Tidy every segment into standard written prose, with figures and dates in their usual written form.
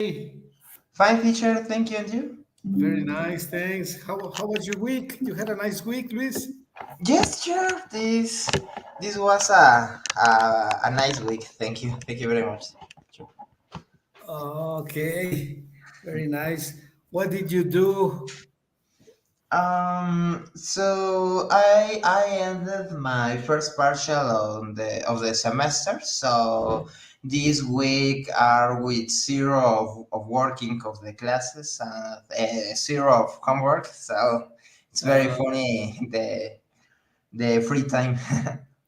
Hey, Fine, teacher. Thank you. And you? very nice, thanks. How was your week? You had a nice week, Luis? Yes, sure. This was a nice week. Thank you. Thank you very much. Sure. Okay, very nice. What did you do? So I ended my first partial on the of the semester. So this week are with zero of working of the classes and zero of homework. So it's very Uh, funny the free time.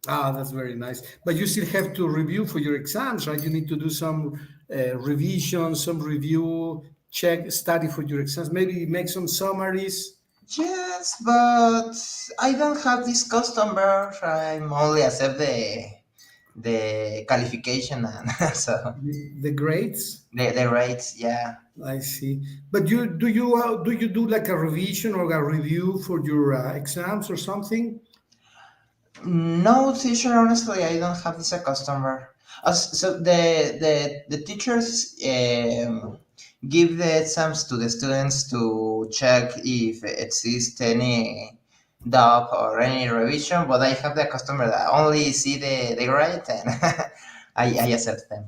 that's very nice. But you still have to review for your exams, right? You need to do some revision, some review, check, study for your exams, maybe make some summaries. Yes, but I don't have this customer. I'm only accept the qualification and so The grades. the rates. Yeah. I see. But you do like a revision or a review for your exams or something? No, teacher. Honestly, I don't have this a customer. So the teachers give the exams to the students to check if exists any doubt or any revision. But I have the customer that only see the grade and I accept them.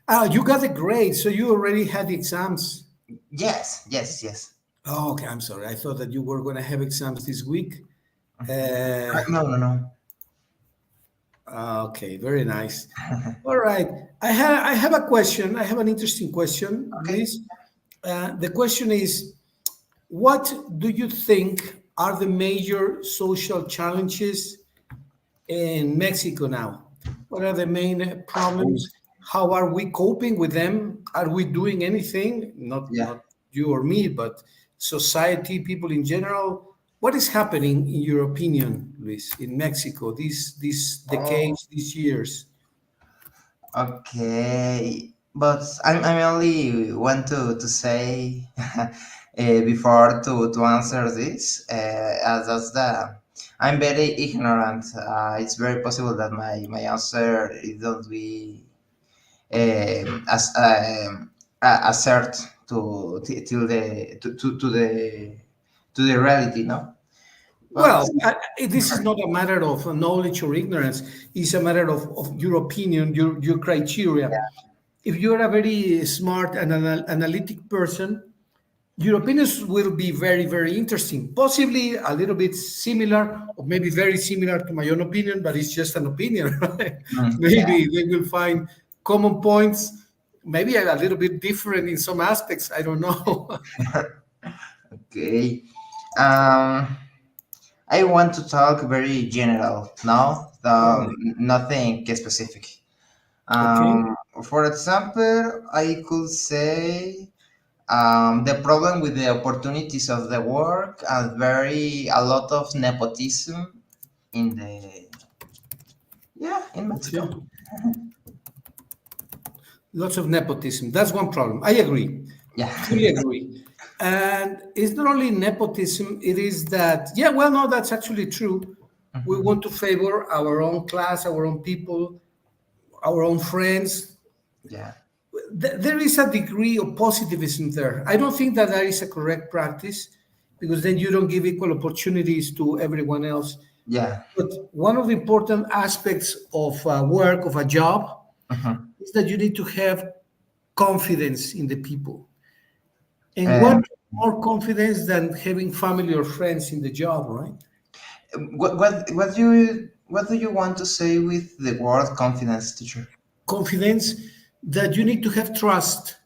Ah, you got the grade, so you already had the exams. Yes, yes, yes. Oh, okay. I'm sorry. I thought that you were going to have exams this week. Uh, No, no, no. okay, very nice. All right. I have a question. I have an interesting question, Okay. Luis. The question is, what do you think are the major social challenges in Mexico now? What are the main Oh, problems? How are we coping with them? Are we doing anything? yeah. Not you or me, but society, people in general. What is happening, in your opinion, Luis, in Mexico these Oh, decades, these years? okay. But I'm only want to say before to answer this, as that's the I'm very ignorant. It's very possible that my answer it don't be as assert till to the reality, no. But Well, this is not a matter of knowledge or ignorance. It's a matter of your opinion, your criteria. If you're a very smart and analytic person, your opinions will be very, very interesting. Possibly a little bit similar, or maybe very similar to my own opinion, but it's just an opinion, right? yeah. Maybe they will find common points, maybe a little bit different in some aspects. I don't know. Okay. Um, I want to talk very general now, All right. nothing specific. Okay. For example, I could say the problem with the opportunities of the work and very a lot of nepotism in the in Okay. Mexico. Lots of nepotism. That's one problem. I agree. Yeah. Fully agree. And it's not only nepotism, it is that, yeah, well, no, that's actually true. We Mhm. want to favor our own class, our own people, our own friends. Yeah. There is a degree of positivism there. I don't think that that is a correct practice because then you don't give equal opportunities to everyone else. Yeah. But one of the important aspects of work, of a job, Mhm. is that you need to have confidence in the people. And what Um, more confidence than having family or friends in the job, right? what do you want to say with the word confidence, teacher? Confidence that you need to have trust,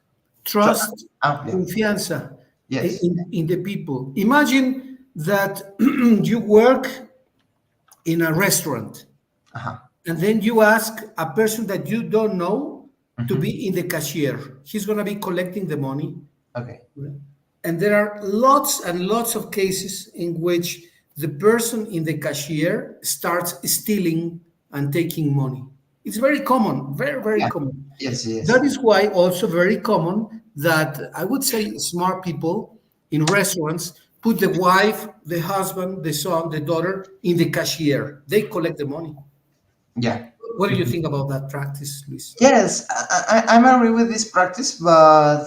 So, trust, yeah. confianza Yes. in the people. Imagine that you work in a restaurant Uh-huh. and then you ask a person that you don't know to Mhm. be in the cashier. He's going to be collecting the money. Okay. And there are lots and lots of cases in which the person in the cashier starts stealing and taking money. It's very common, very, very Yeah. common. Yes, yes. That is why also very common that I would say smart people in restaurants put the wife, the husband, the son, the daughter in the cashier. They collect the money. Yeah. What do you think about that practice, Luis? Yes, I'm agree with this practice, but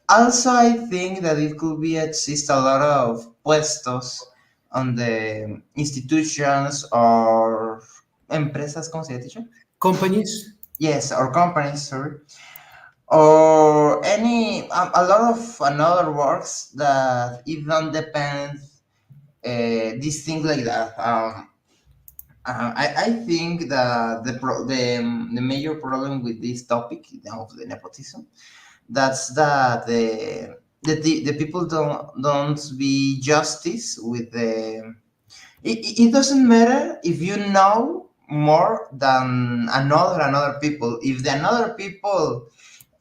also I think that it could be exist a lot of puestos on the institutions or empresas, ¿cómo se dice? Companies? Yes, or companies, sorry, or any a lot of another works that it don't depend this thing like that. I think that the major problem with this topic of the nepotism, that's that the people don't be justice with the it doesn't matter if you know more than another people. If the another people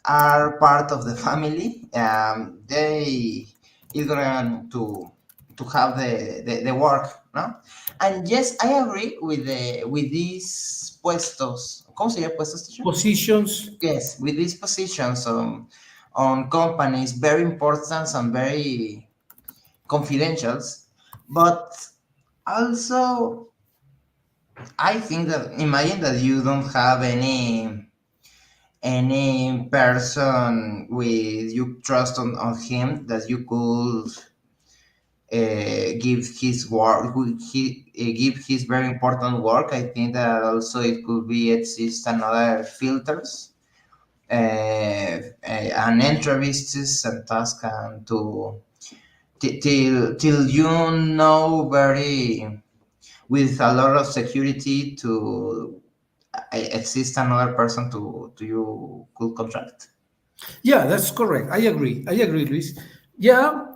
are part of the family, they is gonna to have the work, no? And yes, I agree with the with these puestos. ¿Cómo se llama puestos, teacher? Positions? Yes, with these positions on companies, very important and very confidential. But also, I think that imagine that you don't have any person with you trust on him that you could give his work give his very important work. I think that also it could be exist another filters and entrevistes and tasks and to till you know very with a lot of security to exist another person to you could contract. Yeah, that's correct. I agree. I agree, Luis. Yeah,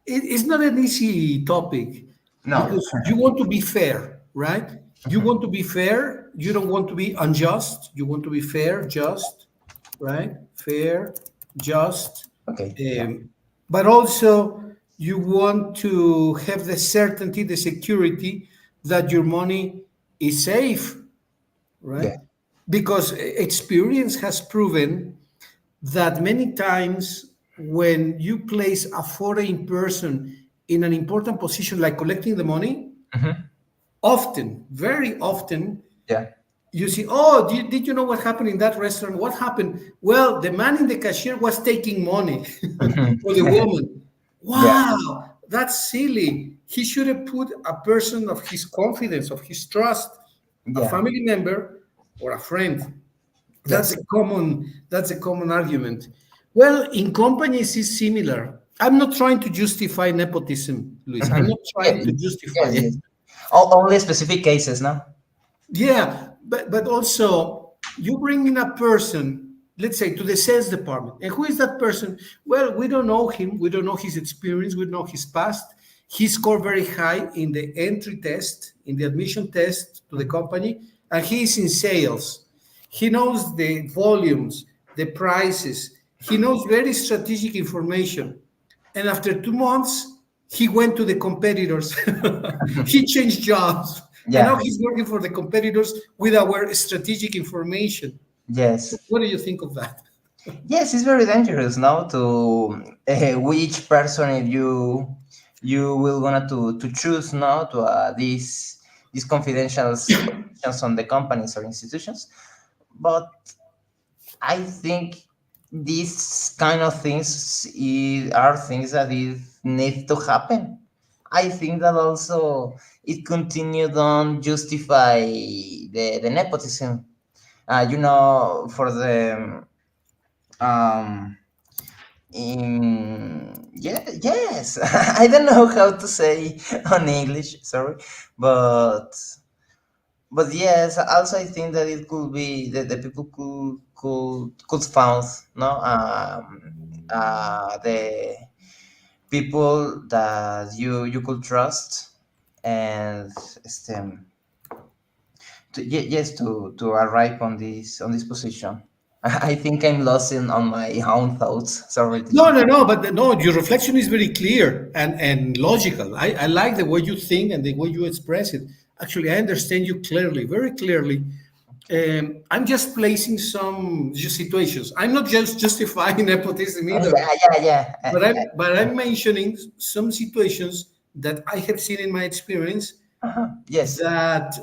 it's not an easy topic No. because you want to be fair, right? You want to be fair. You don't want to be unjust. You want to be fair, just, right? Fair, just. Okay. Yeah. Um, but also, you want to have the certainty, the security that your money is safe, right? Yeah. Because experience has proven that many times when you place a foreign person in an important position like collecting the money, Hmm. often, very often, Yeah. you see, oh, did you know what happened in that restaurant? What happened? Well, the man in the cashier was taking money for the woman. Yeah. Wow, that's silly. He should have put a person of his confidence, of his trust, a Yeah. family member or a friend. That's Yes. a common argument. Well, in companies it's similar. I'm not trying to justify nepotism, Luis. I'm Mhm. not trying to justify Yes. it. Yes. Only specific cases, no? Yeah, but also you bring in a person, let's say to the sales department, and who is that person? Well, we don't know him. We don't know his experience. We don't know his past. He scored very high in the entry test, in the admission test to the company, and he is in sales. He knows the volumes, the prices. He knows very strategic information. And after 2 months, he went to the competitors. He changed jobs. And now Yeah. he's working for the competitors with our strategic information. Yes. What do you think of that? Yes, it's very dangerous now to which person if you will gonna to choose now to these confidential positions on the companies or institutions. But I think these kind of things are things that it need to happen. I think that also it continued on justify the nepotism. For the um yeah, yes. I don't know how to say on English, sorry, but yes, also I think that it could be that the people could found no the people that you could trust and yes to arrive on this position. I think I'm lost in on my own thoughts. Sorry, No, teacher. no, no, but no, your reflection is very clear and logical. I like the way you think and the way you express it. Actually, I understand you clearly, very clearly. I'm just placing some situations. I'm not just justifying nepotism either. Yeah, yeah, yeah. But I'm mentioning some situations that I have seen in my experience Yes. that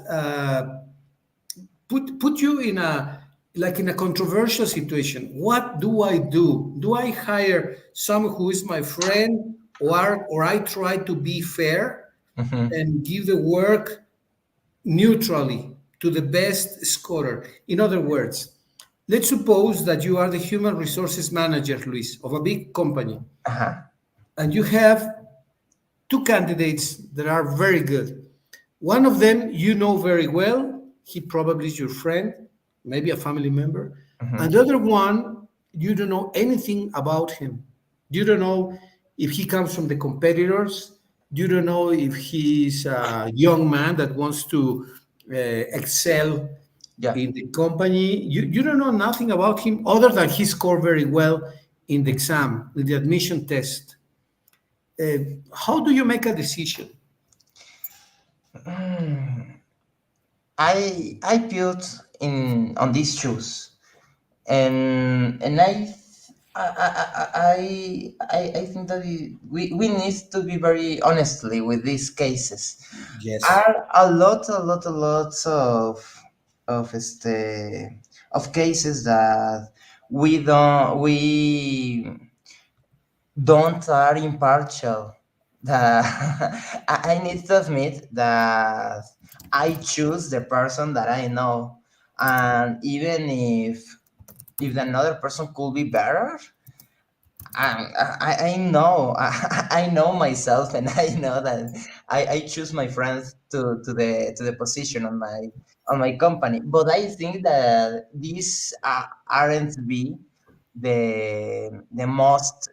put you in a, like in a controversial situation. What do I do? Do I hire someone who is my friend, or I try to be fair Mhm. and give the work neutrally to the best scorer? In other words, let's suppose that you are the human resources manager, Luis, of a big company, Uh-huh. and you have two candidates that are very good. One of them you know very well, he probably is your friend, maybe a family member. And Mhm. the other one, you don't know anything about him. You don't know if he comes from the competitors. You don't know if he's a young man that wants to excel Yeah. in the company. You don't know nothing about him other than he scored very well in the exam, in the admission test. Uh, how do you make a decision? Mm. I built in on these shoes, and I think that we need to be very honestly with these cases. Yes. Are a lot of of cases that we don't are impartial. That I need to admit that I choose the person that I know, and even if another person could be better, I know I know myself, and I know that I choose my friends to the position on my company. But I think that these aren't be the most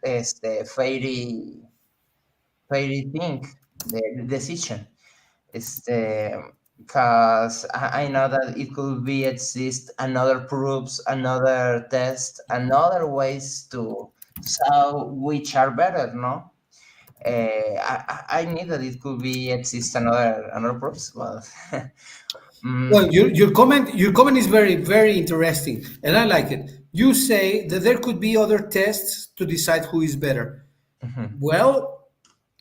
fairy thing, the decision. Because I know that it could be exist another proofs, another test, another ways to saw which are better, no? I need that it could be exist another proofs, but Well, mm, your comment is very interesting, and I like it. You say that there could be other tests to decide who is better. mhm, Well,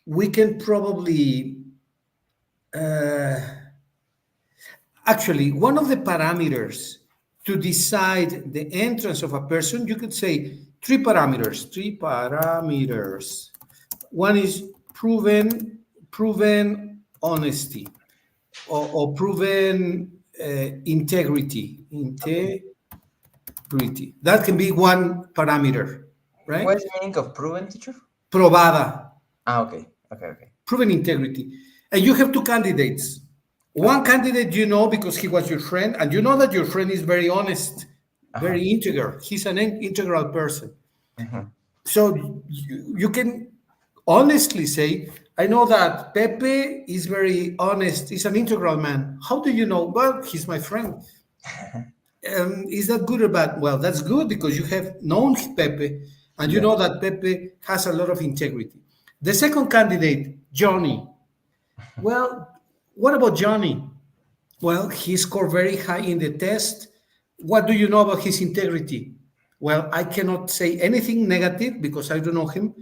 we can probably actually, one of the parameters to decide the entrance of a person, you could say three parameters. Three parameters. One is proven honesty, or proven integrity. okay. Integrity. That can be one parameter, What right? is the meaning of proven, teacher? Probada, Okay, okay, okay, proven integrity. And you have two candidates. okay. One candidate you know because he was your friend, and you know that your friend is very honest, Uh-huh. very integral. He's an integral person. Mhm. So you can honestly say, I know that Pepe is very honest. He's an integral man. How do you know? Well, he's my friend. Is that good or bad? Well, that's good because you have known Pepe and you Yeah. know that Pepe has a lot of integrity. The second candidate, Johnny. Well, what about Johnny? Well, he scored very high in the test. What do you know about his integrity? Well, I cannot say anything negative because I don't know him,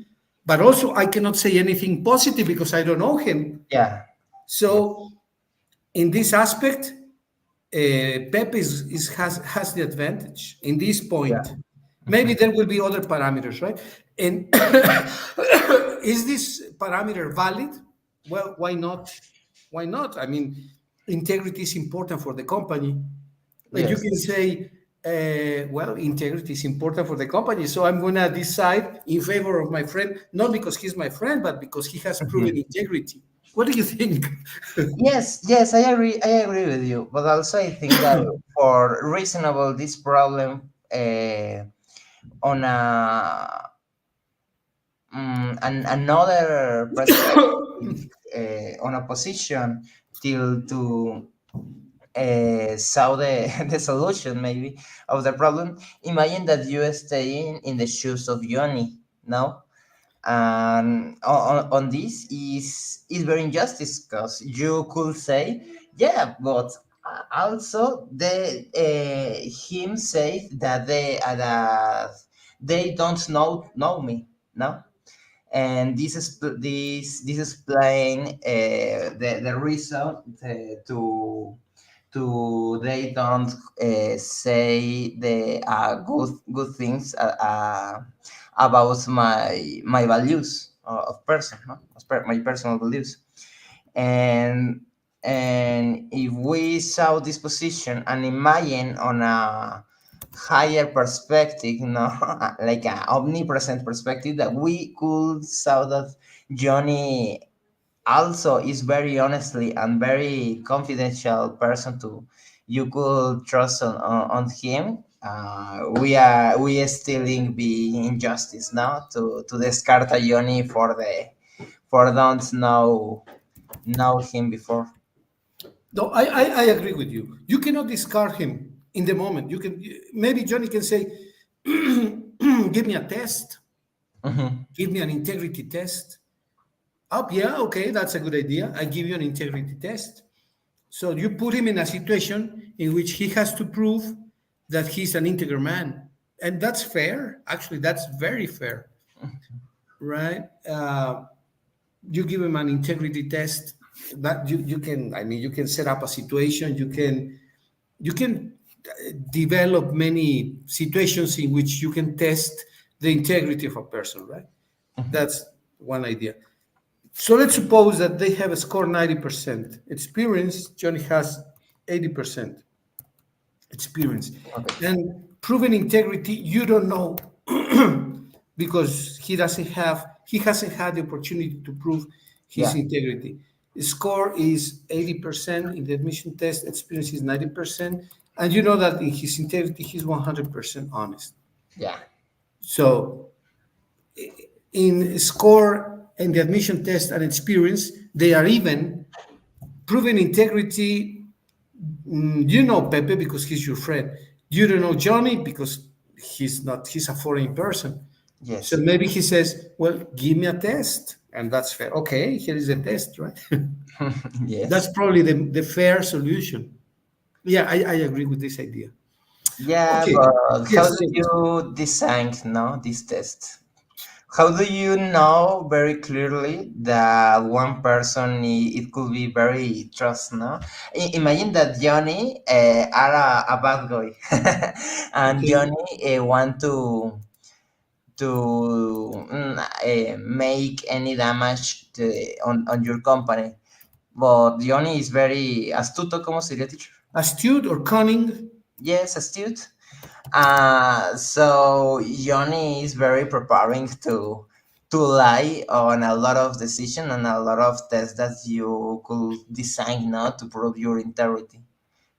but also I cannot say anything positive because I don't know him. Yeah. Yeah. So, in this aspect, Pep has the advantage in this Yeah. point. Maybe Mhm. there will be other parameters, right? And is this parameter valid? Well, why not? Why not? I mean, integrity is important for the company. And you Yes. can say, well, integrity is important for the company. So I'm going to decide in favor of my friend, not because he's my friend, but because he has proven Mhm. integrity. What do you think? Yes, yes, I agree with you. But also, I think that for reasonable this problem on another perspective, on a position till to saw the the solution maybe of the problem. Imagine that you are staying in the shoes of Yoni, no? And on this is very injustice because you could say, yeah, but also the him say that they don't know me, no? And this is explain the reason to they don't say the good things about my values of person, no? My personal values. and and if we saw this position and imagine on a higher perspective, no, like an omnipresent perspective, that we could saw that Johnny also is very honestly and very confidential person to you could trust on him. We are still in be injustice now to discard a Johnny for don't know him before. No, I agree with you. You cannot discard him in the moment. You can maybe Johnny can say, "Give me a test. Hmm. Give me an integrity test." Oh, yeah, okay, that's a good idea. I give you an integrity test. So you put him in a situation in which he has to prove that he's an integer man, and that's fair. Actually, that's very fair, right? You give him an integrity test. That you can. I mean, you can set up a situation. You can develop many situations in which you can test the integrity of a person, right? That's one idea. So let's suppose that they have a score 90%. Experience, Johnny has 80% experience. Okay. And proven integrity, you don't know because he hasn't had the opportunity to prove his Yeah. integrity. His score is 80% in the admission test, experience is 90%, and you know that in his integrity he's 100% honest. Yeah. So in score and the admission test and experience, they are even. Proven integrity, you know Pepe because he's your friend. You don't know Johnny because he's not, he's a foreign person. So Yes. maybe he says, well, give me a test. And that's fair. Okay, here is a test, right? That's Yes. probably the fair solution. Yeah, I agree with this idea. Yeah, Okay. but how Yes, do yes. you design no this test? How do you know very clearly that one person it could be very trust? No, imagine that Johnny are a bad guy, and Okay. Johnny want to make any damage on your company, but Johnny is very astuto, ¿cómo sería, teacher? Astute or cunning. Yes, astute. So Johnny is very preparing to lie on a lot of decision and a lot of tests that you could design now to prove your integrity.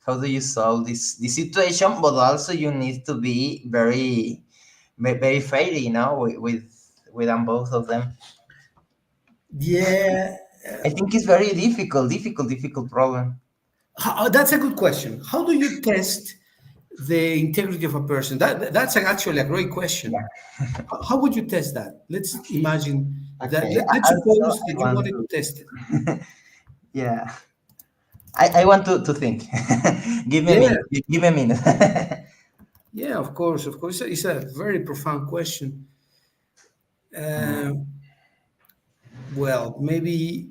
How do you solve this situation? But also you need to be very fair, with on both of them. Yeah. I think it's very difficult problem. That's a good question. How do you test the integrity of a person? That's actually a great Yeah. question. How would you test that? Let's imagine that. Okay. Let's Also, suppose that I you want wanted to. to test it. Yeah. I want to think. Give me a Yeah, minute. Give me a minute. yeah, of course, of course. It's a very profound question. Uh, well, maybe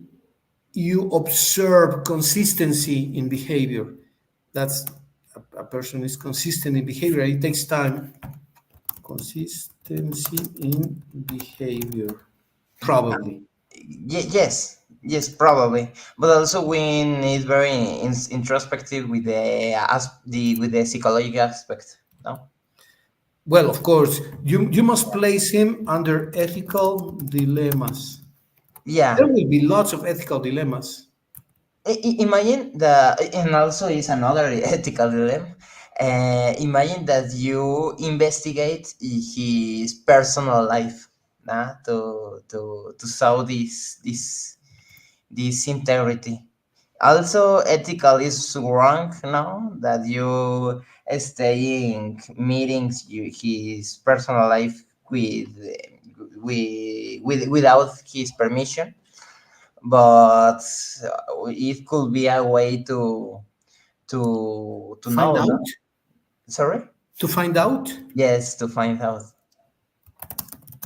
you observe consistency in behavior. That's a person is consistent in behavior. It takes time. Consistency in behavior, probably. Yes, probably. But also, we need very introspective with the psychological aspect. No. Well, of course, you must place him under ethical dilemmas. There Yeah. will be lots of ethical dilemmas. Imagine and also is another ethical dilemma. Imagine that you investigate his personal life, to show this integrity. Also, ethical is wrong now that you staying meetings his personal life without his permission, but it could be a way to Find know, no? out? Sorry. To find out? Yes, to find out.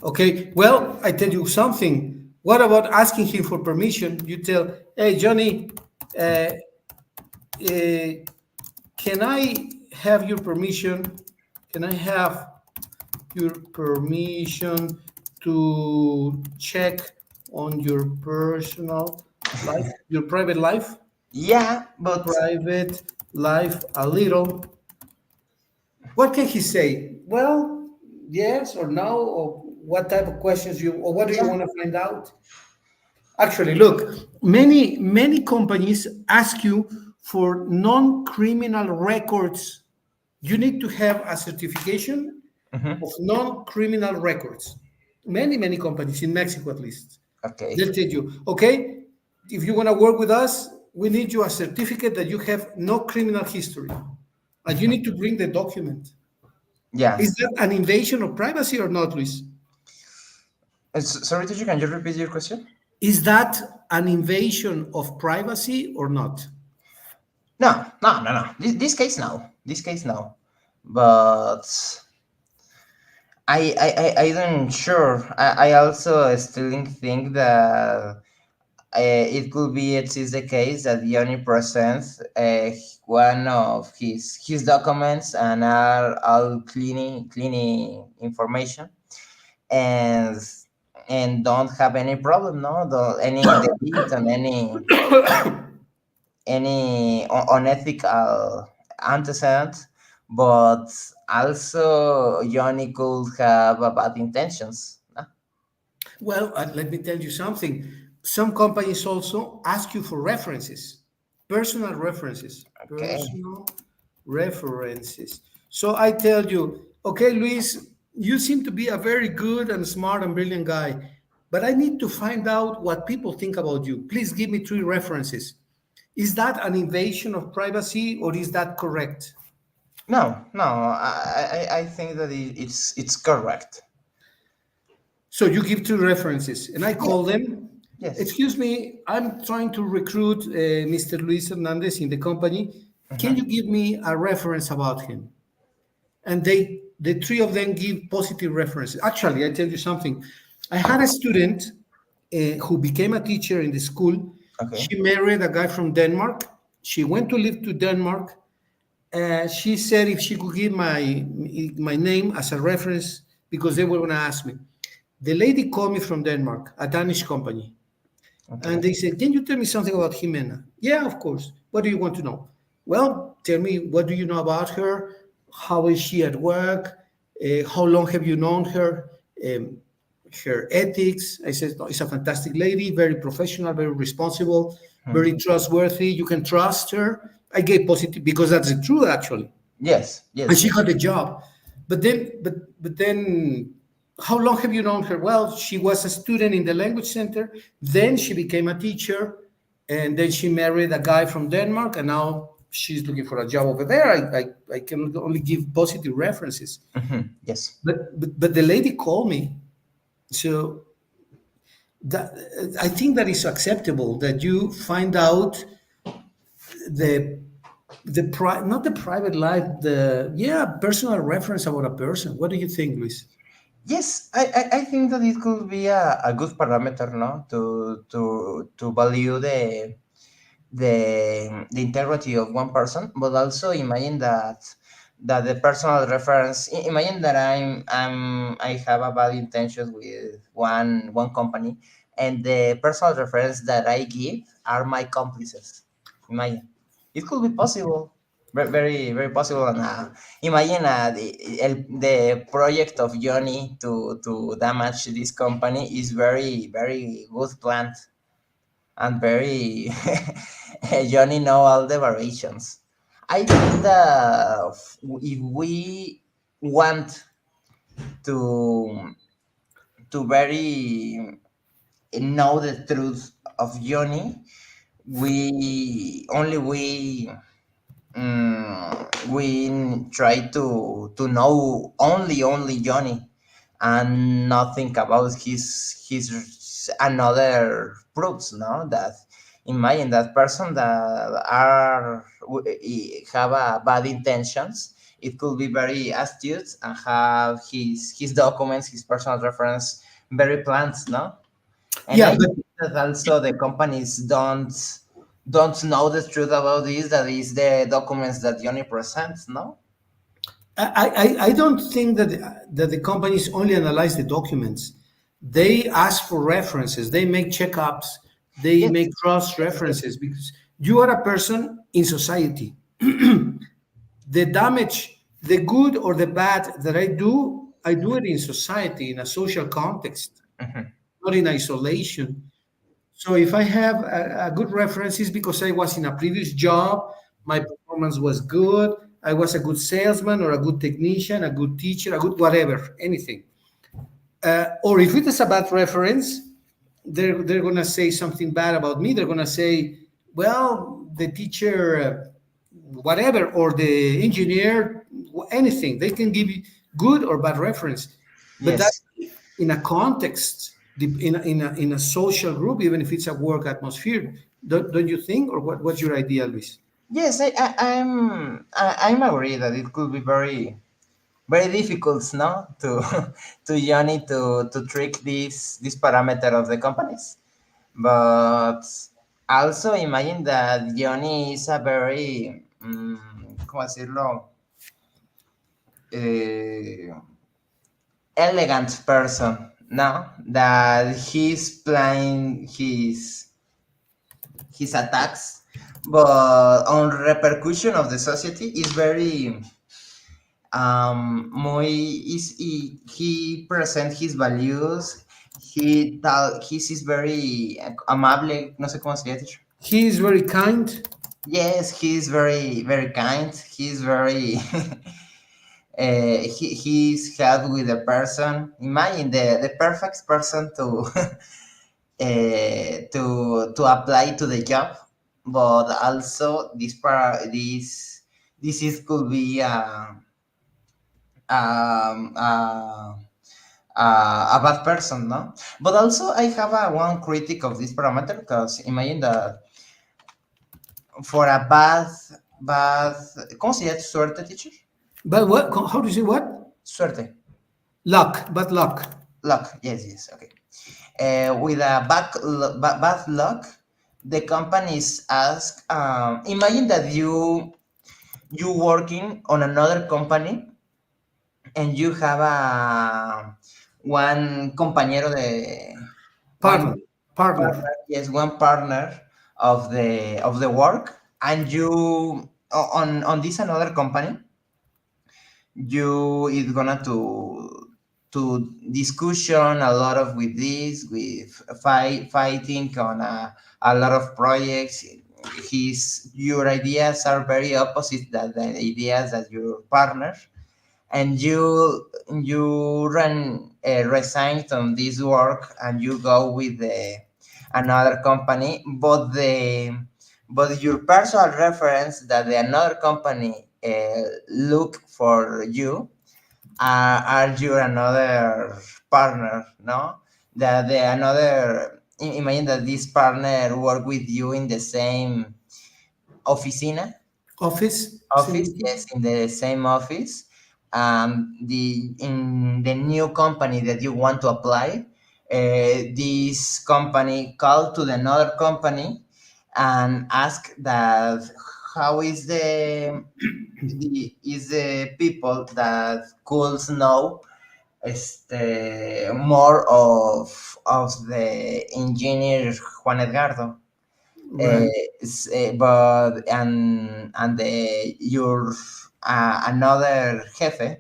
Okay, well, I tell you something. What about asking him for permission? You tell, hey, Johnny, uh, uh, Can I have your permission? Can I have your permission to check on your personal life, your Yeah, but private life a little? What can he say? Well, yes or no, or what type of questions you, or what do you yeah. want to find out? Actually, look, many companies ask you for non-criminal records. You need to have a certification Hmm. of non-criminal records. Many companies in Mexico, at least, Okay. they'll tell you, okay, if you want to work with us, we need you a certificate that you have no criminal history, and you need to bring the document. Yeah. Is that an invasion of privacy or not, Luis? Sorry, teacher, can you repeat your question? Is that an invasion of privacy or not? No, no, no, no. This case, no. This case, no. But I don't sure. I also still think that it could be it is the case that he only presents one of his documents and are all cleaning information and don't have any problem, no, any delete and any unethical antecedent, but also Johnny could have bad intentions. No? Well, let me tell you something. Some companies also ask you for references, personal references, Okay. personal references. So I tell you, okay, Luis, you seem to be a very good and smart and brilliant guy, but I need to find out what people think about you. Please give me three references. Is that an invasion of privacy or is that correct? No, no, I think that it's correct. So you give two references, and I Yeah. call them. Yes. Excuse me, I'm trying to recruit Mr. Luis Hernandez in the company. Can you Hmm. give me a reference about him? And the three of them give positive references. Actually, I tell you something. I had a student who became a teacher in the school. Okay. She married a guy from Denmark. She went to live to Denmark. She said if she could give my name as a reference because they were going to ask me. The lady called me from Denmark, a Danish company, and Okay. they said, "Can you tell me something about Jimena?" Yeah, of course. What do you want to know? Well, tell me, what do you know about her? How is she at work? How long have you known her? Um, her ethics. I said, "No, it's a fantastic lady, very professional, very responsible, Hmm. very trustworthy. You can trust her." I gave positive because that's the truth, actually, Yes. and Yes. she Yes. got the job. But then, how long have you known her? Well, she was a student in the language center. Then she became a teacher, and then she married a guy from Denmark, and now she's looking for a job over there. I can only give positive references. Hmm. Yes. But the lady called me, so that I think that is acceptable that you find out the not the private life, the personal reference about a person. What do you think, Luis? Yes, I think that it could be a good parameter, no, to value the integrity of one person, but also imagine that the personal reference. Imagine that I have a bad intentions with one company, and the personal reference that I give are my accomplices. Imagine, it could be possible. Very, very possible. And imagine the project of Johnny to damage this company is very, very good planned and very Johnny know all the variations. I think that if we want to very know the truth of Johnny, we try to know only Johnny and not think about his another proofs, no, that imagine that person that have a bad intentions, it could be very astute and have his documents, his personal reference very planned, no, and Yeah, I but think that also the companies don't don't know the truth about this. That is the documents that Johnny presents. No. I don't think that the companies only analyze the documents. They ask for references. They make checkups. They Yes. make cross references because you are a person in society. The damage, the good or the bad that I do it in society in a social context, Mhm. not in isolation. So if I have a good reference, it's because I was in a previous job, my performance was good, I was a good salesman or a good technician, a good teacher, a good whatever, anything. Or if it is a bad reference, they're gonna say something bad about me. They're gonna say, well, the teacher, whatever, or the engineer, anything. They can give you good or bad reference, but that Yes. in a context, in a social group, even if it's a work atmosphere. Don't you think, or what's your idea, Luis? Yes. I'm agree that it could be very difficult, no, to to Johnny to trick this parameter of the companies. But also imagine that Johnny is a very, ¿cómo decirlo? Eh, elegant person, no? That he's planning his attacks, but on repercussion of the society is very muy he present his values. He is very amable, no sé cómo se dice. He is very kind. Yes, he's very kind. He's very he's helped with the person. Imagine the perfect person to to apply to the job, but also this is could be um, uh, a bad person, no? But also I have a one critic of this parameter because imagine that for a bad, ¿cómo se llama suerte, teacher? But what? How do you say what? Suerte. Luck, bad luck. Luck. Yes, yes. Okay. With a bad luck, the companies ask. Imagine that you working on another company and you have a one compañero de Partner, one partner. partner, yes, one partner of the work, and you on this another company you is gonna to discussion a lot of with this with fighting on a lot of projects. His your ideas are very opposite than the ideas that your partner, and you resigned on this work and you go with the another company, but your personal reference that the another company look for you are your another partner, no? That the another imagine that this partner work with you in the same oficina Office. office, yes, in the same office. The in the new company that you want to apply, this company called to the another company and ask that how is the is the people that could know more of the engineer Juan Edgardo. Right. But and the your another jefe,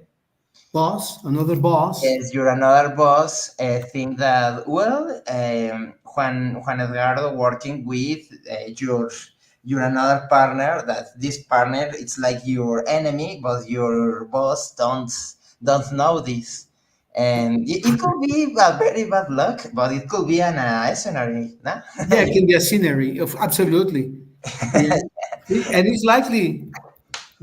Another boss. yes, your another boss, think that well, Juan Edgardo working with your another partner, that this partner it's like your enemy, but your boss don't know this, and it could be a very bad luck, but it could be an scenario, nah? Yeah, it can be a scenery. Of absolutely. Yeah, and it's likely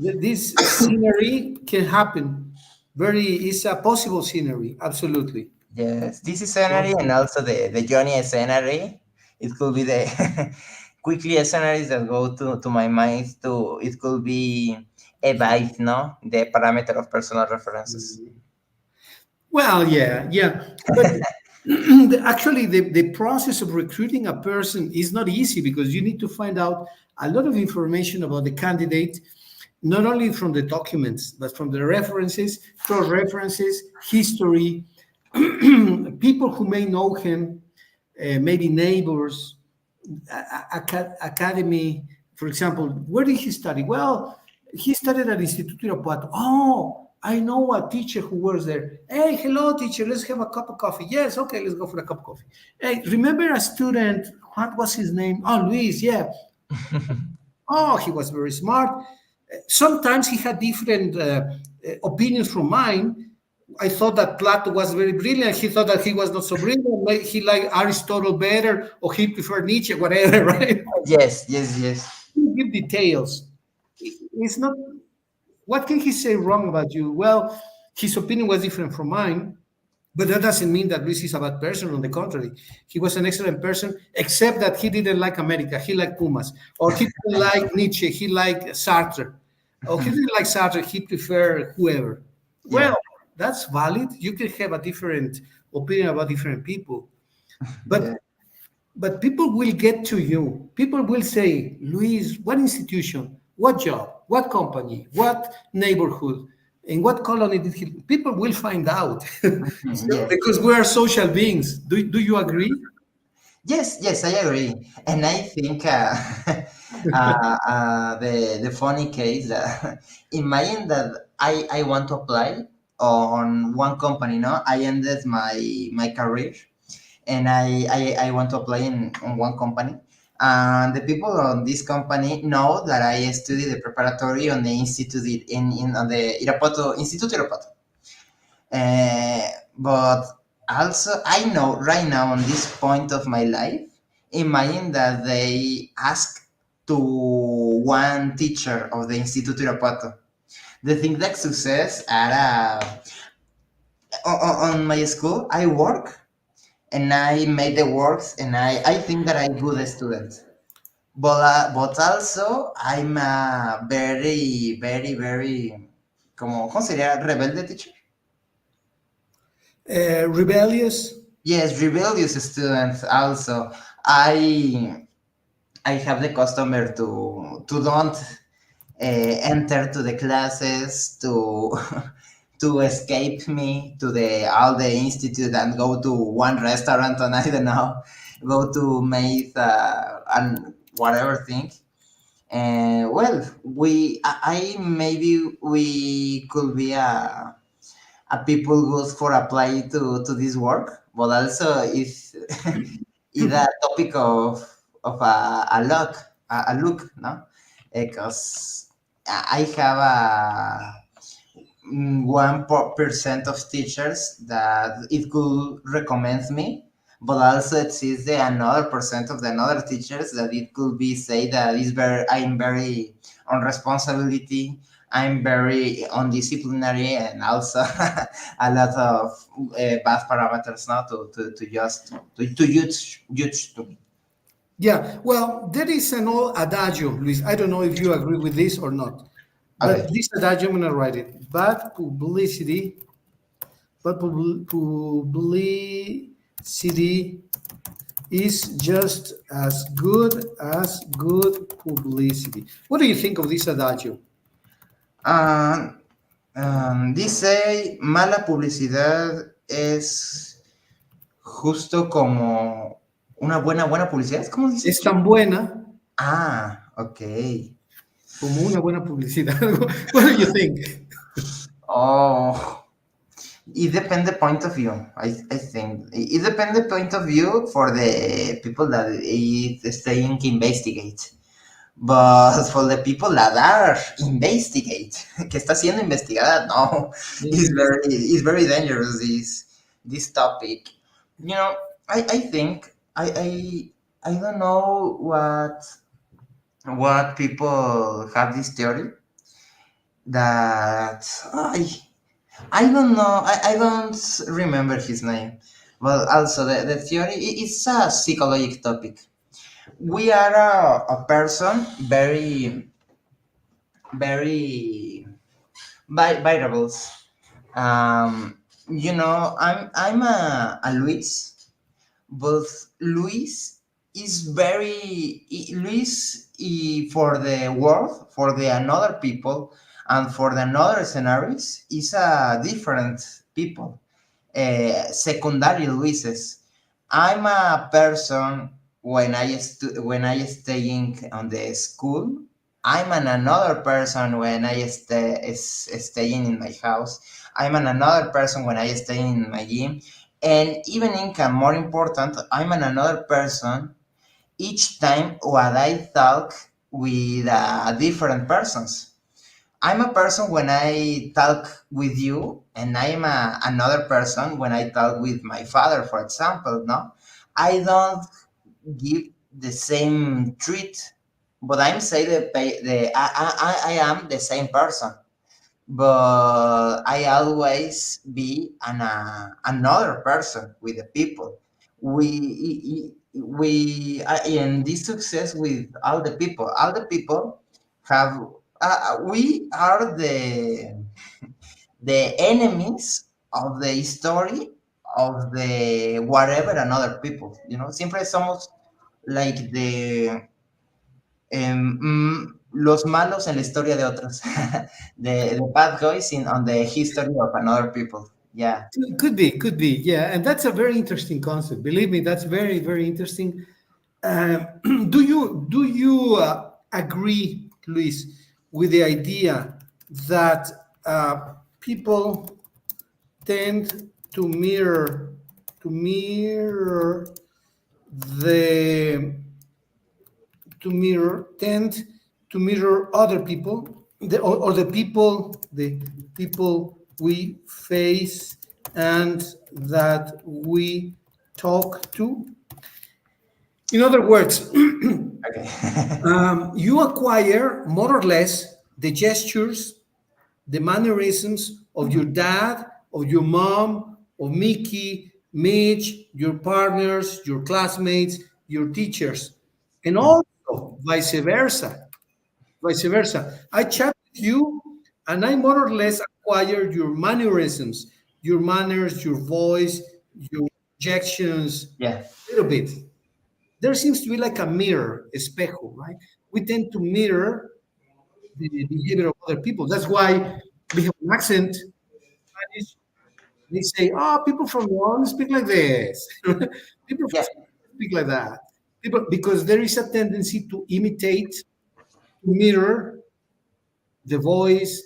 that this scenery can happen. Very, it's a possible scenery. Absolutely. Yes, this is scenery and also the Johnny scenery. It could be the quickly scenarios that go to my mind to it could be evade, no? The parameter of personal references. Well, yeah, yeah, but Actually, the process of recruiting a person is not easy because you need to find out a lot of information about the candidate, not only from the documents, but from the references, cross references, history, people who may know him, maybe neighbors, academy. For example, where did he study? Well, he studied at Instituto Irapuato. Oh, I know a teacher who works there. Hey, hello, teacher. Let's have a cup of coffee. Yes, okay, let's go for a cup of coffee. Hey, remember a student? What was his name? Oh, Luis. Yeah. Oh, he was very smart. Sometimes he had different opinions from mine. I thought that Plato was very brilliant. He thought that he was not so brilliant. He liked Aristotle better, or he preferred Nietzsche, whatever, right? Yes, yes, yes. Give details. It's not. What can he say wrong about you? Well, his opinion was different from mine, but that doesn't mean that Luis is a bad person. On the contrary, he was an excellent person, except that he didn't like America. He liked Pumas, or he didn't like Nietzsche. He liked Sartre, or he didn't like Sartre. He preferred whoever. Yeah. Well, that's valid. You can have a different opinion about different people, Yeah. but people will get to you. People will say, Luis, what institution, what job, what company, what neighborhood, in what colony did he? People will find out. Mhm, So, yes. because we are social beings. Do you agree? Yes, yes, I agree, and I think the funny case that imagine that I want to apply on one company. No, I ended my career, and I want to apply in on one company. And the people on this company know that I studied the preparatory on the institute in on the Irapuato Institute Irapuato. Uh, but also, I know right now on this point of my life, imagine that they ask to one teacher of the Instituto Irapuato. The thing that success at on my school, I work and I made the works, and I think that I'm good student. But also I'm a very, very, very, ¿cómo sería? Rebelde teacher. Rebellious. Yes, rebellious students also. I I have the customer to don't enter to the classes to to escape me to the all the institute and go to one restaurant and I don't know go to make and whatever thing. Well, I maybe we could be a people good for apply to this work, but also is is a topic of a look a look, no, because I have a 1% of teachers that it could recommend me, but also exists the another percent of the another teachers that it could be say that is very I'm very on responsibility, I'm very undisciplinary, and also a lot of bad parameters now to just to judge to me. Yeah. Well, there is an old adagio, Luis. I don't know if you agree with this or not, but Okay. this adagio, I'm gonna write it. Bad publicity is just as good as good publicity. What do you think of this adagio? Um, dice, mala publicidad es justo como una buena publicidad. ¿Cómo dice? Es tan buena Ah, ok. como una buena publicidad. What do you think? Oh, it depends the point of view. I think it depends the point of view for the people that is staying investigate. But for the people that are investigate, que está siendo investigada, no, it's very dangerous. This topic, you know, I think I don't know what people have this theory that I don't know I don't remember his name. Well, also the theory it's a psychological topic. We are a person very variables. You know, I'm a Luis. but Luis is for the world, for the another people, and for the another scenarios is a different people, secondary Luises. I'm a person when I staying on the school. I'm another person when staying in my house. I'm another person when I stay in my gym, and even income more important. I'm another person each time what I talk with different persons. I'm a person when I talk with you, and I'm another person when I talk with my father, for example. No, I don't give the same treat, but I'm say I am the same person, but I always be another person with the people. In this success with all the people. All the people have. We are the enemies of the story of the whatever another people. Siempre somos like los malos en la historia de otros. The bad guys on the history of another people. Yeah. Could be, yeah. And that's a very interesting concept. Believe me, that's very, very interesting. Uh, do you agree, Luis, with the idea that people tend to mirror the to mirror tend to mirror other people, or the people we face and that we talk to? In other words, Okay. you acquire more or less the gestures, the mannerisms of your dad, of your mom, of Mickey, Mitch, your partners, your classmates, your teachers, and also vice versa. Vice versa. I chat with you, and I more or less acquire your mannerisms, your manners, your voice, your projections, Yeah. a little bit. There seems to be like a mirror, espejo, right? We tend to mirror the behavior of other people. That's why we have an accent. Spanish, they say, "Oh, people from Leon speak like this. People from Yeah. Spain speak like that." People, because there is a tendency to imitate, to mirror the voice,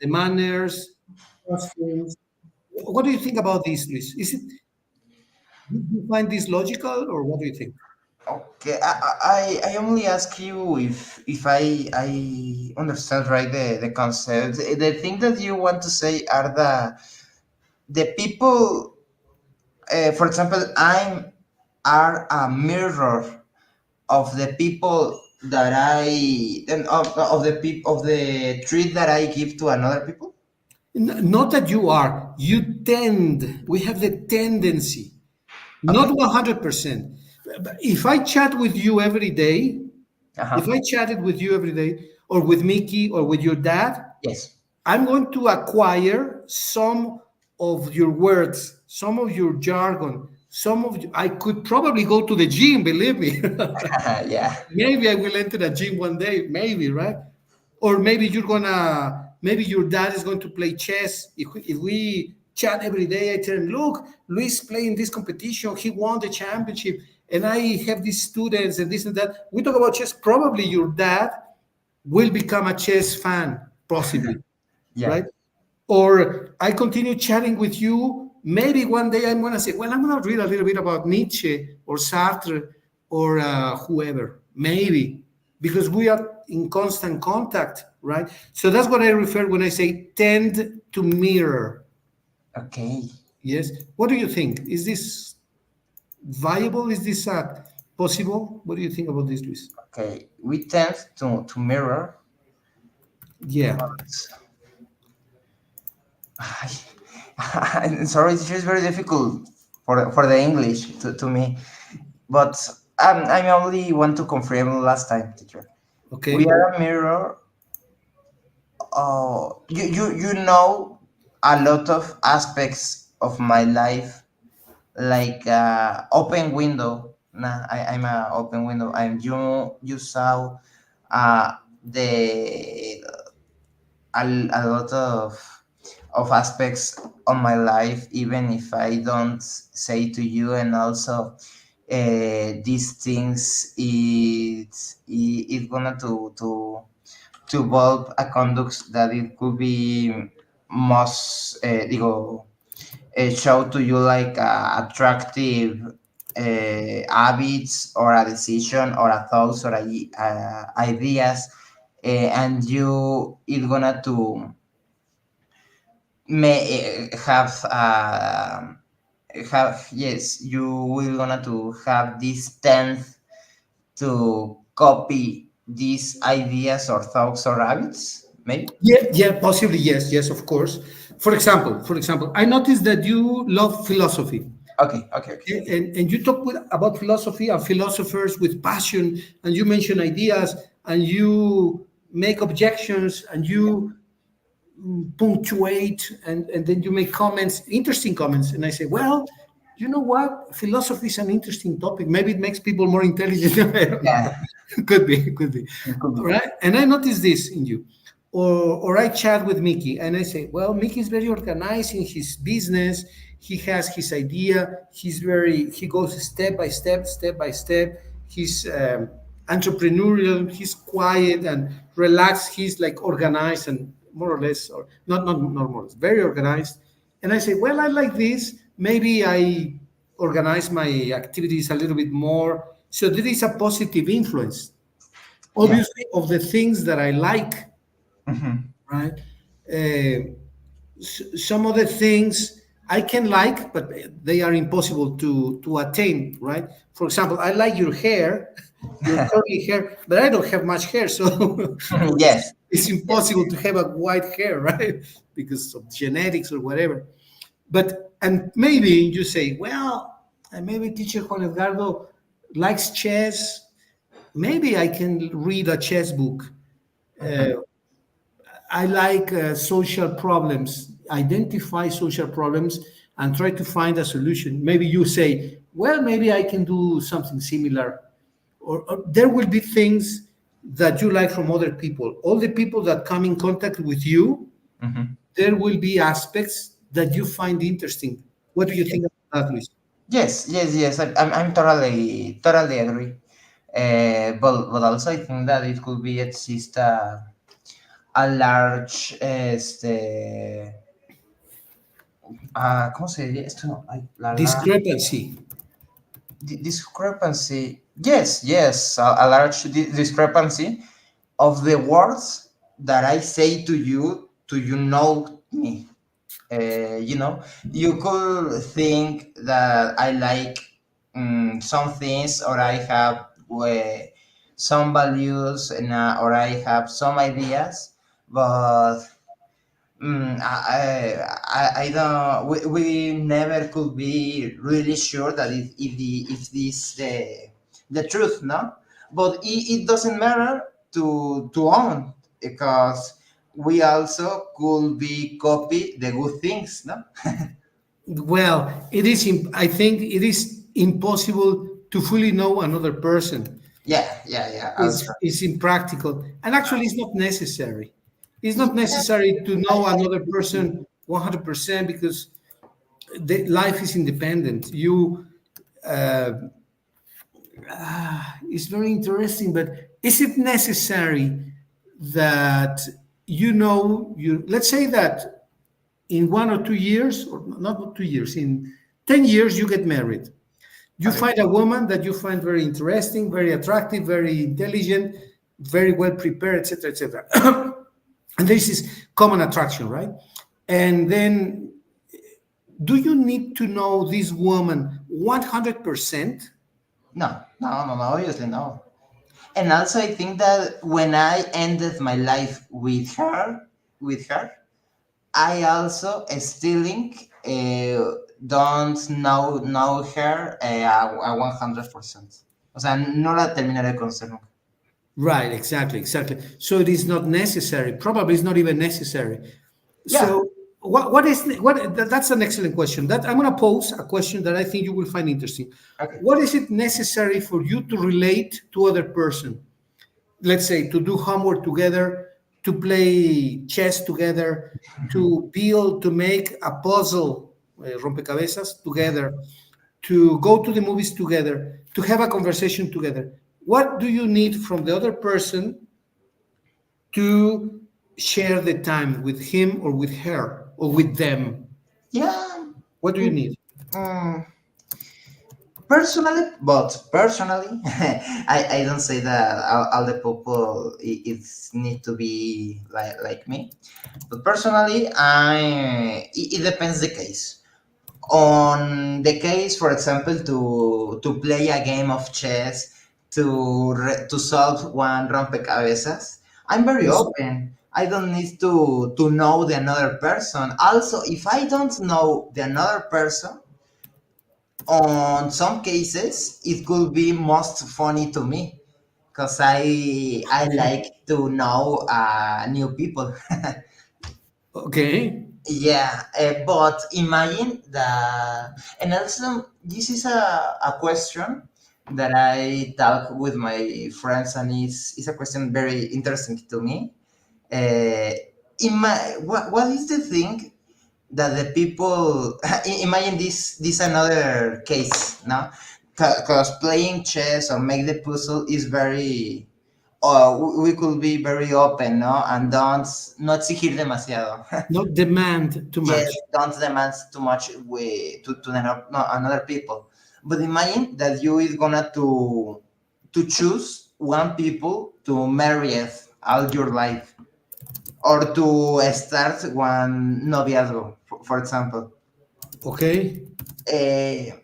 the manners, costumes. What do you think about this, Luis? Do you find this logical, or what do you think? Okay. I only ask you if I understand right the concept. The thing that you want to say are the people. For example, I'm are a mirror of the people that I and of the people of the treat that I give to another people. Not that you are. You tend. We have the tendency. Okay. Not 100%. But if I chat with you every day, Uh if huh. I chatted with you every day, or with Mickey, or with your dad, Yes. I'm going to acquire some of your words, some of your jargon, I could probably go to the gym, believe me. Yeah. Maybe I will enter a gym one day, maybe, right? Or maybe your dad is going to play chess. If we chat every day, I tell him, look, Luis playing this competition, he won the championship, and I have these students and this and that. We talk about chess. Probably your dad will become a chess fan, possibly, Yeah. right? Or I continue chatting with you. Maybe one day I'm going to say, well, I'm going to read a little bit about Nietzsche or Sartre or whoever, maybe, because we are in constant contact, right? So that's what I refer when I say tend to mirror. Okay. Yes. What do you think? Is this viable? Is this possible? What do you think about this, Luis? Okay. We tend to mirror. Yeah. Sorry, it's just very difficult for the English to me. But I only want to confirm last time, teacher. We Okay. are a mirror. You know a lot of aspects of my life like open window. Nah, I'm a open window, and you saw the a lot of aspects on my life, even if I don't say to you. And also these things is gonna to evolve a conduct that it could be most digo, show to you like attractive habits or a decision or a thoughts or ideas, and you it's gonna to may have yes, you will gonna to have this tenth to copy these ideas or thoughts or habits, maybe. Yeah, yeah, possibly yes, yes, of course. For example, I noticed that you love philosophy. Okay, okay, okay. And you talk about philosophy and philosophers with passion, and you mention ideas, and you make objections, and you punctuate, and then you make comments, interesting comments. And I say, well, you know what? Philosophy is an interesting topic. Maybe it makes people more intelligent. I don't know. Yeah, Could be, could be. it could All be. right. And I notice this in you. Or I chat with Mickey and I say, well, Mickey is very organized in his business. He has his idea. He goes step by step, step by step. He's entrepreneurial. He's quiet and relaxed. He's like organized and more or less, or not more or less, very organized. And I say, well, I like this. Maybe I organize my activities a little bit more. So there is a positive influence, Yeah. obviously, of the things that I like, Hmm. right? Uh, some other things I can like, but they are impossible to attain, right? For example, I like your hair, your curly hair, but I don't have much hair, so Yes. it's Yes. impossible to have a white hair, right? Because of genetics or whatever. But and maybe you say, well, and maybe teacher Juan Edgardo likes chess. Maybe I can read a chess book. Hmm. I like social problems, identify social problems, and try to find a solution. Maybe you say, well, maybe I can do something similar. Or there will be things that you like from other people. All the people that come in contact with you, Hmm. there will be aspects that you find interesting. What do you think about that, Luis? Yes, yes, yes. I'm totally agree. But also I think that it could be exist a large ¿cómo se diría esto? No, ay, la Discrepancy. discrepancy. Yes, yes, a large discrepancy of the words that I say to you know me. You could think that I like some things, or I have some values, and or I have some ideas, but I don't. We never could be really sure that if this the truth, no. But it doesn't matter to own, because we also could be copy the good things, no. Well, I think it is impossible to fully know another person. Yeah, yeah, yeah. Also, It's impractical, and actually it's not necessary. It's yeah, not necessary to I know another agree. person 100% because life is independent. Uh, it's very interesting, but is it necessary that let's say that in 1 or 2 years, or not 2 years, in 10 years you get married. You Okay. find a woman that you find very interesting, very attractive, very intelligent, very well prepared, etc., etc. And this is common attraction, right? And then, do you need to know this woman 100%? No, no, no, no. Obviously, no. And also, I think that when I ended my life with her, I also still don't know her a 100%. O sea, no la terminaré de conocer nunca. Right, exactly, exactly. So it is not necessary. Probably it's not even necessary. Yeah. So That's an excellent question. That I'm going to pose a question that I think you will find interesting. Okay. What is it necessary for you to relate to other person? Let's say to do homework together, to play chess together, to build, to make a puzzle, rompecabezas together, to go to the movies together, to have a conversation together. What do you need from the other person to share the time with him or with her or with them? Yeah. What do you need? Mm, personally, I don't say that all the people it's need to be like me. But personally, it depends the case. On the case, for example, to play a game of chess, to solve one rompecabezas, I'm very Yes. open. I don't need to know the another person. Also, if I don't know the another person, on some cases it could be most funny to me because I like to know new people. Okay. Yeah, but imagine that, and also this is a question that I talk with my friends, and it's a question very interesting to me. Uh, what is the thing that the people imagine this another case, no? Because playing chess or make the puzzle is very, we could be very open, no, and don't not exigir demasiado. Not demand too Yes, much. don't demand too much to another, no, another people. But imagine that you is gonna to choose one people to marry it all your life, or to start one noviazgo, for example. Okay. Uh,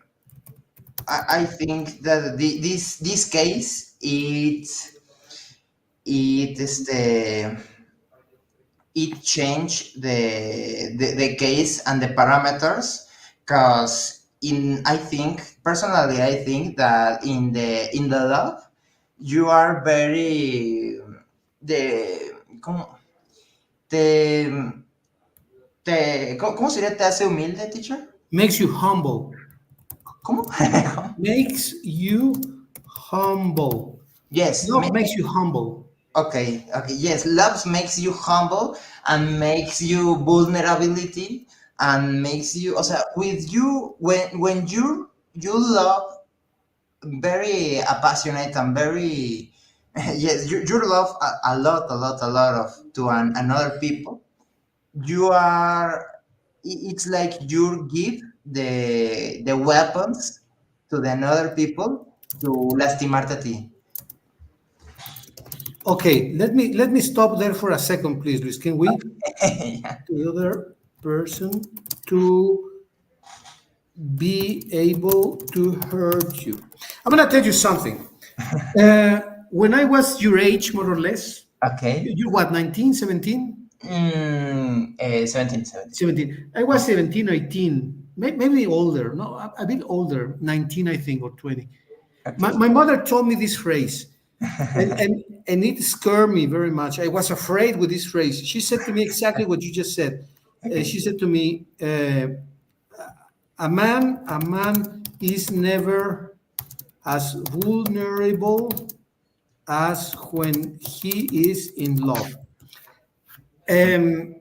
I think that this case it is it changed the case and the parameters, because in I think personally I think that in the love you are very de ¿cómo? ¿Cómo sería te hace humilde, teacher? Makes you humble. ¿Cómo? Makes you humble. Yes, Love makes you humble. okay, okay, yes, love makes you humble and makes you vulnerability and makes you, o sea, with you when you love very passionate and very yes, you love a lot of to another people. You are it's like you give the weapons to the another people to lastimarte a ti. Okay, let me stop there for a second, please, Luis. Can we? Yeah. The other person to be able to hurt you. I'm gonna tell you something. Uh, when I was your age, more or less, Okay. you what, 19, 17? 17, 17. 17. I was 17, 18, maybe older, no, a bit older, 19, I think, or 20. My, Okay. my mother told me this phrase, and it scared me very much. I was afraid with this phrase. She said to me exactly what you just said. Okay. She said to me, a man is never as vulnerable as when he is in love. Um,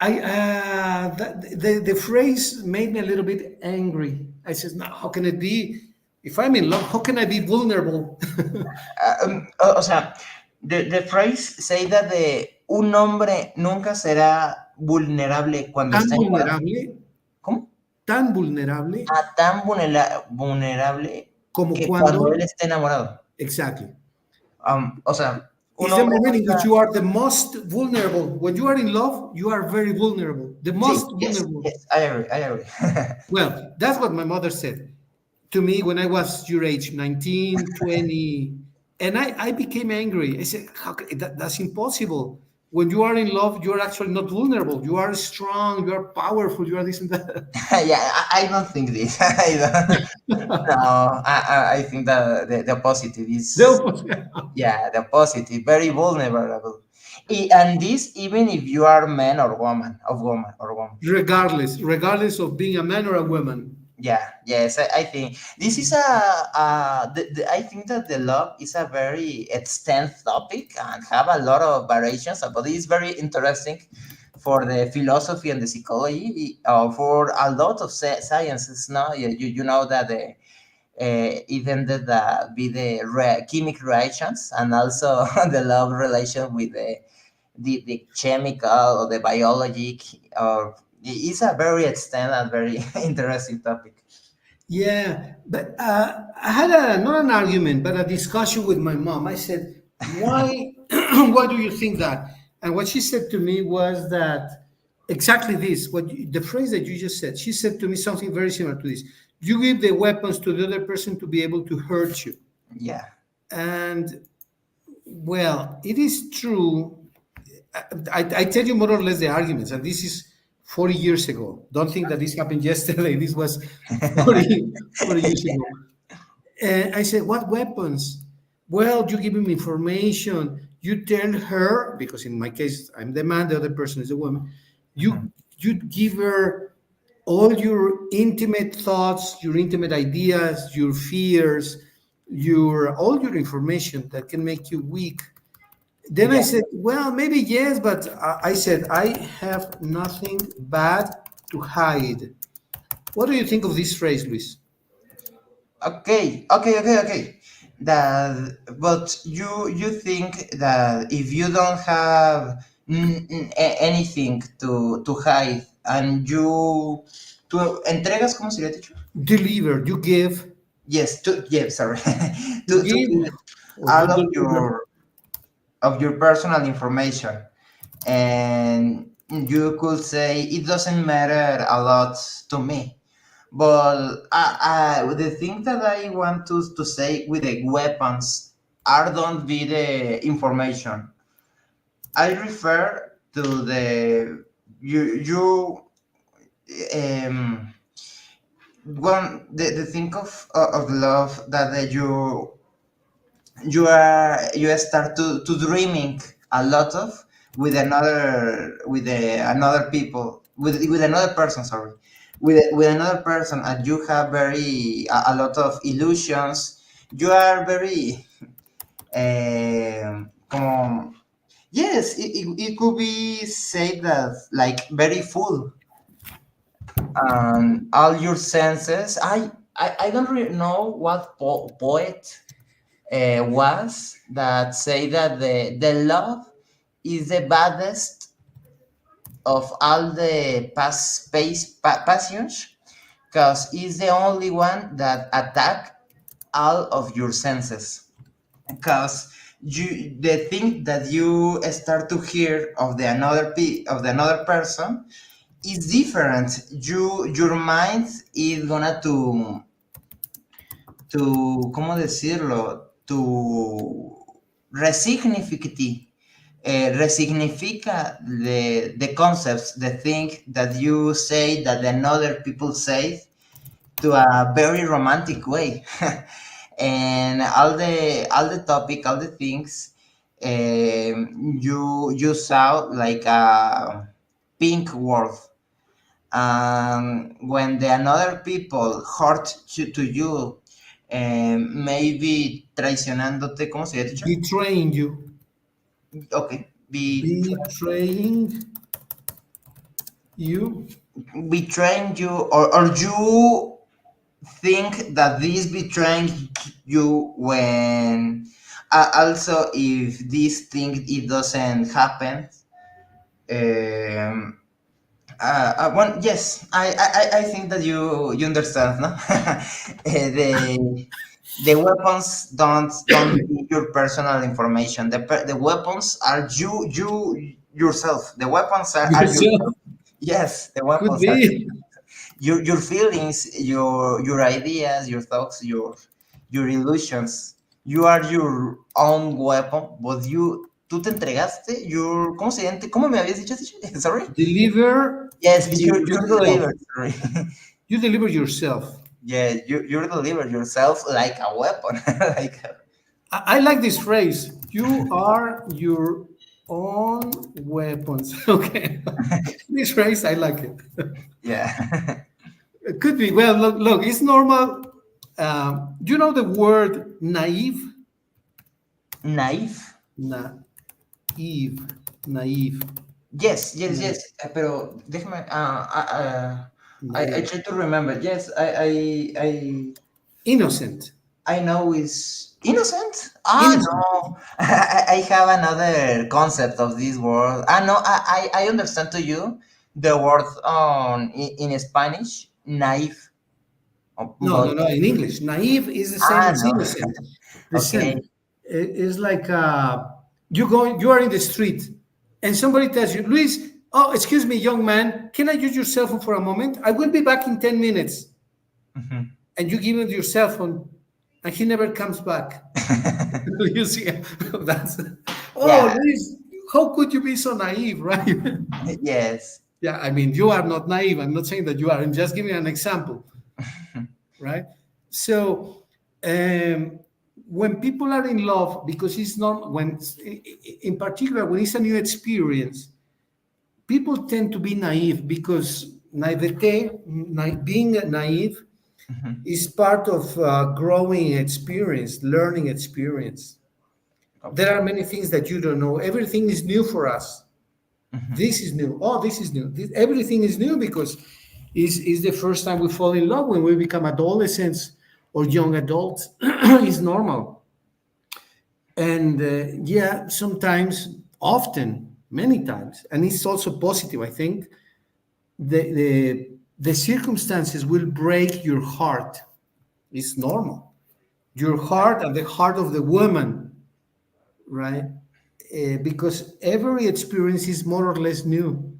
the phrase made me a little bit angry. I said, "No, how can it be? If I'm in love, how can I be vulnerable?" O sea, the phrase say that de un hombre nunca será vulnerable cuando Tan está enamorado. vulnerable, ¿Cómo? tan vulnerable Tan vulnerable como que cuando cuando, él está enamorado. exactly. O sea, un Is the hombre moment in which nunca. you are the most vulnerable. When you are in love, you are very vulnerable. The Sí, most yes, vulnerable. yes, I agree, I agree. Well, that's what my mother said to me when I was your age, 19, 20. And I became angry. I said, that's impossible. When you are in love, you are actually not vulnerable. You are strong, you are powerful, you are this and that. Yeah, I don't think this. I don't. No, I think the positive The is, opposite. yeah, the positive, very vulnerable. And this even if you are man or woman, of woman or woman. regardless of being a man or a woman. Yeah, yes, I think this is I think that the love is a very extensive topic and have a lot of variations, but it's very interesting for the philosophy and the psychology, for a lot of sciences. No, you know that even the be the chemic reactions and also the love relation with the chemical or the biologic, or it's a very extended and very interesting topic. Yeah, but I had not an argument, but a discussion with my mom. I said, "Why, why do you think that?" And what she said to me was that exactly this. The phrase that you just said. She said to me something very similar to this. You give the weapons to the other person to be able to hurt you, Yeah. and well, it is true. I tell you more or less the arguments, and this is 40 years ago. Don't think that this happened yesterday. This was 40 years ago. And I said, what weapons? Well, you give him information. You tell her, because in my case, I'm the man, the other person is the woman. Mhm. You give her all your intimate thoughts, your intimate ideas, your fears, your all your information that can make you weak. Then I Yeah. said, well, maybe yes, but I said, I have nothing bad to hide. What do you think of this phrase, Luis? Okay. That, but you think that if you don't have anything to hide and you to entregas, ¿cómo sería dicho? Deliver, you give, Yes, yeah, sorry. you To give, give or you all deliver. of your personal information, and you could say it doesn't matter a lot to me. But the thing that I want to say with the weapons are don't be the information. I refer to the you one the thing of love that you start to dreaming a lot of with another people with another person, sorry, with another person, and you have a lot of illusions. You are very como, yes, it could be said that like very full, all your senses. I don't really know what poet was that say that the love is the baddest of all the passions, because it's the only one that attack all of your senses, because the thing that you start to hear of the another person is different. Your mind is gonna ¿cómo decirlo? To resignificate, resignifica the concepts, the thing that you say that another people say to a very romantic way. And all the topic, all the things, you saw like a pink world. When the another people hurt to you, maybe traicionándote, ¿cómo se dice? Betraying you, Okay, betraying you. betraying you, or you think that this betraying you when also if this thing it doesn't happen. Um, yes, I think that you understand, no? The weapons don't be your personal information. The weapons are yourself. The weapons are Yourself yourself. Yes, the could weapons are be. your feelings, your ideas, your thoughts, your illusions. You are your own weapon, but tú te entregaste. ¿Cómo se llama? ¿Cómo me habías dicho? Sorry. Deliver Yes, you're yourself. delivered. Sorry. You deliver yourself. Yeah, you're delivered yourself like a weapon. like I like this phrase. You are your. On weapons. Okay. This phrase, I like it. Yeah. It could be. Well, look, it's normal. You know the word naive? Naive. Naive. Naive. Yes, yes, Naive. yes. Pero déjame. I Naive. try to remember. Yes, Innocent. I know is innocent. Ah, Innocent. no. I have another concept of this word. Ah, no. I understand to you the word on in Spanish, naive. No, But no, no. In English, naive is the same ah, as no. innocent. The Okay. same. It's like you are in the street, and somebody tells you, Luis, oh, excuse me, young man, can I use your cell phone for a moment? I will be back in 10 minutes. Mhm. And you give him your cell phone, and he never comes back. You see, that's oh, Yeah. Luis, how could you be so naive, right? Yes. Yeah, I mean, you are not naive. I'm not saying that you are. I'm just giving an example, right? So, um, when people are in love, because it's not when, in particular, when it's a new experience, people tend to be naive because being naive Mhm. is part of growing experience, learning experience. There Okay. are many things that you don't know. Everything is new for us. Mhm. This is new. Oh, this is new. Everything is new because is the first time we fall in love when we become adolescents or young adults. It's normal. And yeah, sometimes, often, many times, and it's also positive. I think the circumstances will break your heart. It's normal. Your heart and the heart of the woman, right? Because every experience is more or less new.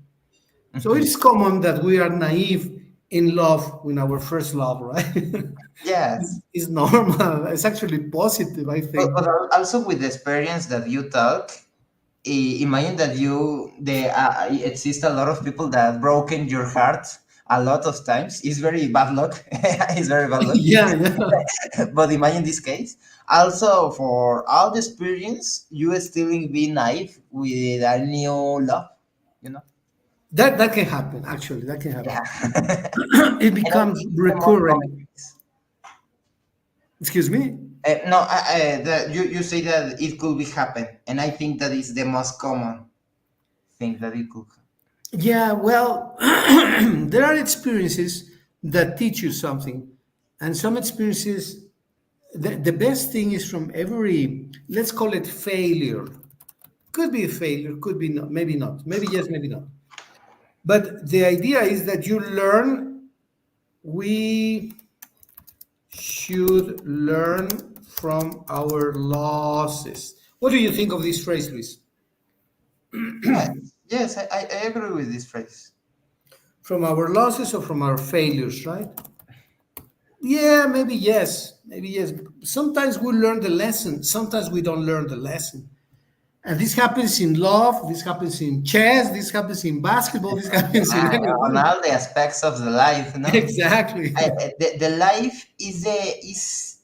So Mhm. it's common that we are naive in love with our first love, right? Yes. It's normal. It's actually positive, I think. But also with the experience that you talk, imagine that you the exist a lot of people that broken your heart a lot of times. It's very bad luck. It's very bad luck. Yeah, yeah. But imagine this case. Also, for all the experience, you still be naive with a new love. You know. That can happen. Actually, that can Yeah. happen. It And I becomes think it's the most recurrent. common case. Excuse me. No, you say that it could be happen, and I think that is the most common thing that it could. Yeah, well, there are experiences that teach you something, and some experiences. The best thing is from every, let's call it failure. Could be a failure, could be not, maybe not, maybe yes, maybe not. But the idea is that you learn, we should learn from our losses. What do you think of this phrase, Luis? Yes, yes, I agree with this phrase. From our losses or from our failures, right? Yeah, maybe yes, maybe yes. Sometimes we learn the lesson, sometimes we don't learn the lesson. And this happens in love, this happens in chess, this happens in basketball, this happens in Yeah, on everything. all the aspects of the life, no? Exactly. The life is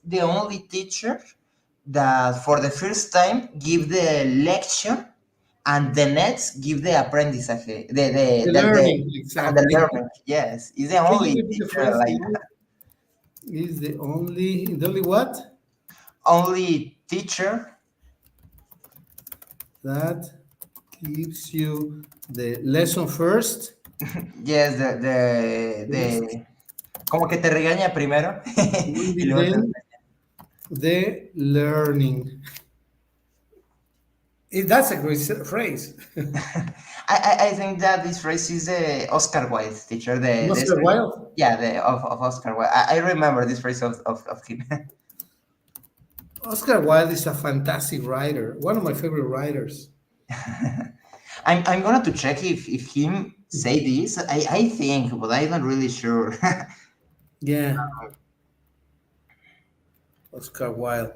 the only teacher that for the first time give the lecture and the next give the apprendizage, The the learning, the exactly. learning. Yes, is the Can you only repeat the teacher phrase? like Is the only what? only teacher. That gives you the lesson first. Yes, Yes. como que te regaña primero y Only luego te then the learning. That's a great phrase. I think that this phrase is the Oscar Wilde teacher, the Oscar Wilde. yeah, the of Oscar Wilde. I remember this phrase of him. Oscar Wilde is a fantastic writer, one of my favorite writers. I'm gonna to check if him say this. I think, but I'm not really sure. Yeah, Oscar Wilde.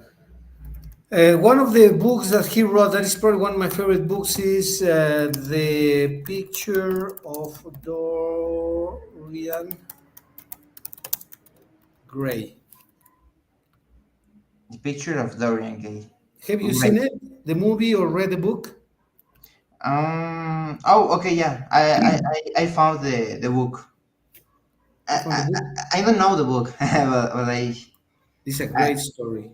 One of the books that he wrote, that is probably one of my favorite books, is The Picture of Dorian Gray. The picture of Dorian Gray. Have you Gray. seen it? The movie or read the book? Oh, okay, yeah. I found the book. You found the I, book? I don't know the book, but It's a I great story.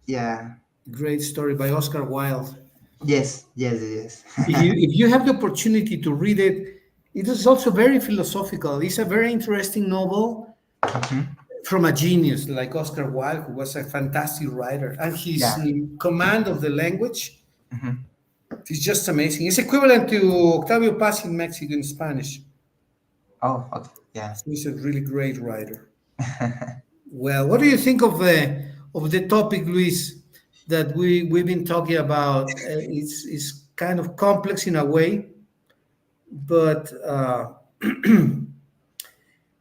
yeah. Great story by Oscar Wilde. Yes, yes, yes. If you have the opportunity to read it, it is also very philosophical. It's a very interesting novel Mhm. from a genius like Oscar Wilde, who was a fantastic writer, and his Yeah. command of the language Mhm. is just amazing. It's equivalent to Octavio Paz in Mexico in Spanish. Oh, okay. Yeah. So he's a really great writer. Well, what do you think of the topic, Luis, that we've been talking about? It's kind of complex in a way, but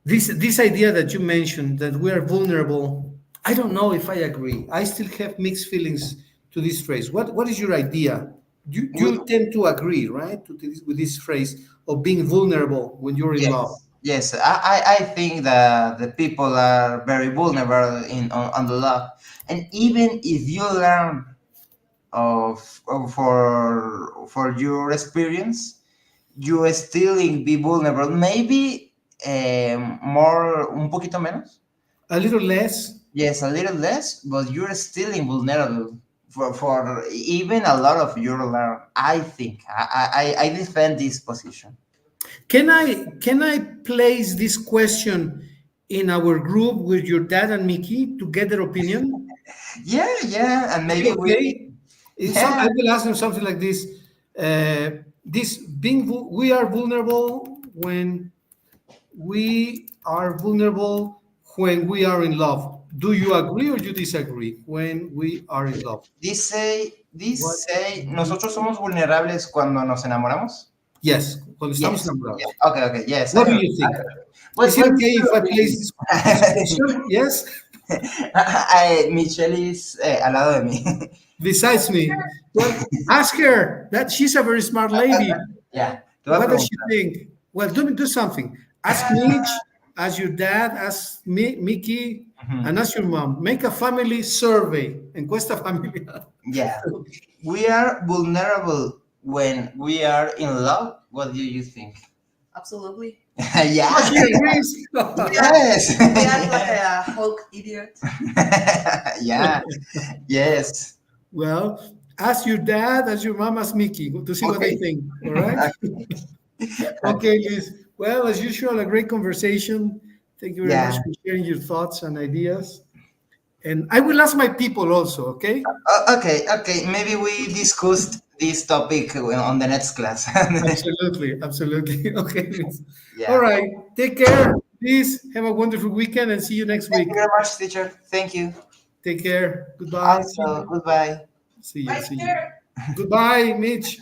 this idea that you mentioned that we are vulnerable, I don't know if I agree. I still have mixed feelings to this phrase. What is your idea? You We, tend to agree, right, with this phrase of being vulnerable when you're in love. yes, yes. I think that the people are very vulnerable on the love, and even if you learn of for your experience, you still be vulnerable. Maybe more, un poquito menos. A little less. Yes, a little less, but you're still invulnerable for even a lot of your learn. I think I defend this position. Can I place this question in our group with your dad and Mickey to get their opinion? Yeah, yeah, and Is it maybe we, okay? I yeah, will ask them something like this. We are vulnerable when we are in love. Do you agree or you disagree? When we are in love, what? nosotros somos vulnerables cuando nos enamoramos. Yes, cuando estamos Yes, yeah, enamorados. okay, okay, yes, What I do agree. you think? Is it What is okay if your I place opinion? this question? Yes. Michelle is al lado de mí. Besides me, well, ask her. That she's a very smart lady. Ya, te voy a What does she preguntar. think? Well, do something. Ask Mitch, ask your dad, ask Mickey, Ujú. and ask your mom. Make a family survey. Encuesta familiar. Yeah, we are vulnerable when we are in love. What do you think? Absolutely. Oh, Yeah. she agrees. Yes. We act like a Hulk idiot. Yeah. Yes. Well, ask your dad, ask your mom, ask Mickey to see what they Okay. think. All right. Okay. Okay, Liz. Well, as usual, a great conversation. Thank you very much Yeah. for sharing your thoughts and ideas. And I will ask my people also, okay? Okay. Okay. Maybe we discussed this topic on the next class. Absolutely, absolutely. Okay, Liz. All Yeah. right. Take care. Please have a wonderful weekend and see you next Thank you week. very much, teacher. Thank you. Take care. Goodbye. See Also, you. goodbye. See you. Bye, See you. teacher. Goodbye, Mitch.